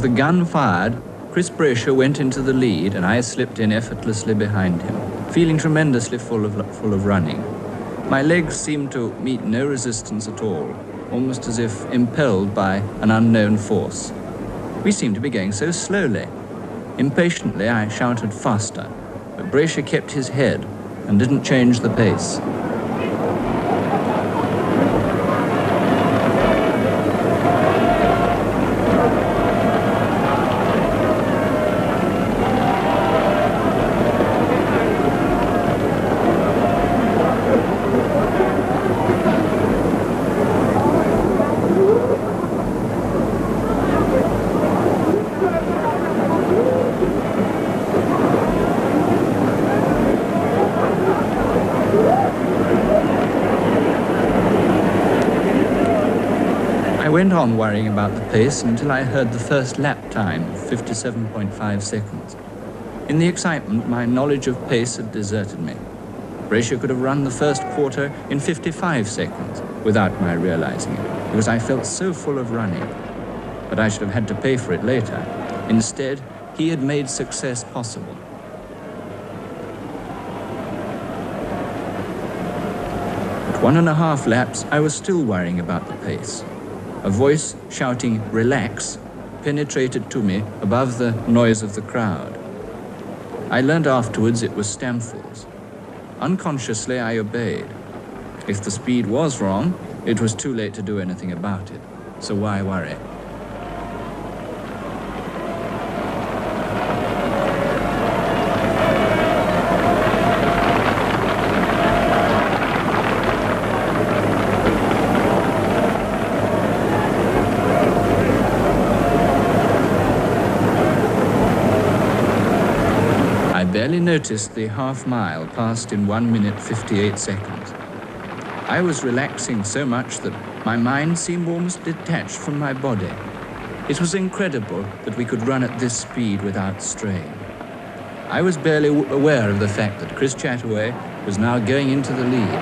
As the gun fired, Chris Brasher went into the lead and I slipped in effortlessly behind him, feeling tremendously full of running. My legs seemed to meet no resistance at all, almost as if impelled by an unknown force. We seemed to be going so slowly. Impatiently, I shouted faster, but Brasher kept his head and didn't change the pace. I went on worrying about the pace until I heard the first lap time of 57.5 seconds. In the excitement, my knowledge of pace had deserted me. Brasher could have run the first quarter in 55 seconds without my realizing it, because I felt so full of running. But I should have had to pay for it later. Instead, he had made success possible. At 1.5 laps, I was still worrying about the pace. A voice shouting, "Relax," penetrated to me above the noise of the crowd. I learned afterwards it was Stamford's. Unconsciously, I obeyed. If the speed was wrong, it was too late to do anything about it, so why worry? I barely noticed the half mile passed in 1 minute 58 seconds. I was relaxing so much that my mind seemed almost detached from my body. It was incredible that we could run at this speed without strain. I was barely aware of the fact that Chris Chataway was now going into the lead.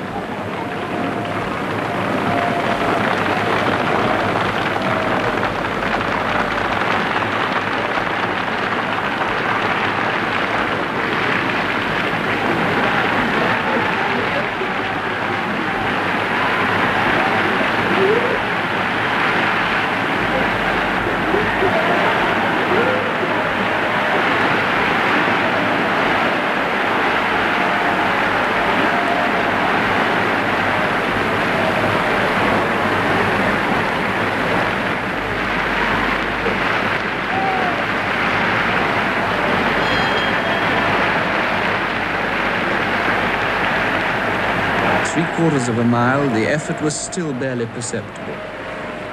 Quarters of a mile, the effort was still barely perceptible.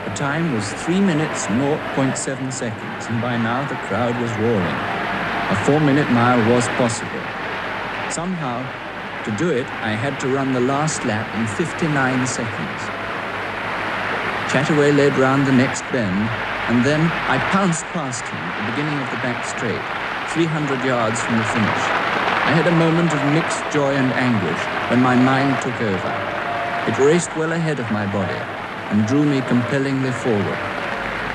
The time was 3 minutes 0.7 seconds, and by now the crowd was roaring. A 4-minute mile was possible. Somehow, to do it, I had to run the last lap in 59 seconds. Chataway led round the next bend, and then I pounced past him at the beginning of the back straight, 300 yards from the finish. I had a moment of mixed joy and anguish when my mind took over. It raced well ahead of my body and drew me compellingly forward.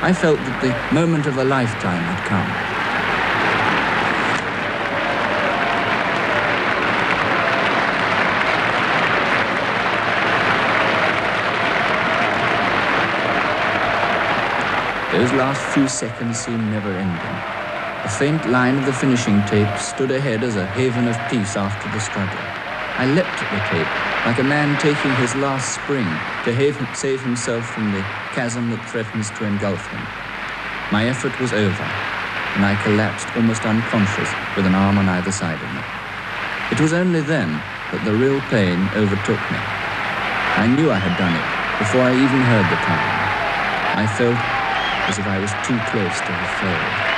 I felt that the moment of a lifetime had come. Those last few seconds seemed never-ending. A faint line of the finishing tape stood ahead as a haven of peace after the struggle. I leapt at the tape, like a man taking his last spring to save himself from the chasm that threatens to engulf him. My effort was over, and I collapsed almost unconscious with an arm on either side of me. It was only then that the real pain overtook me. I knew I had done it before I even heard the time. I felt as if I was too close to have failed.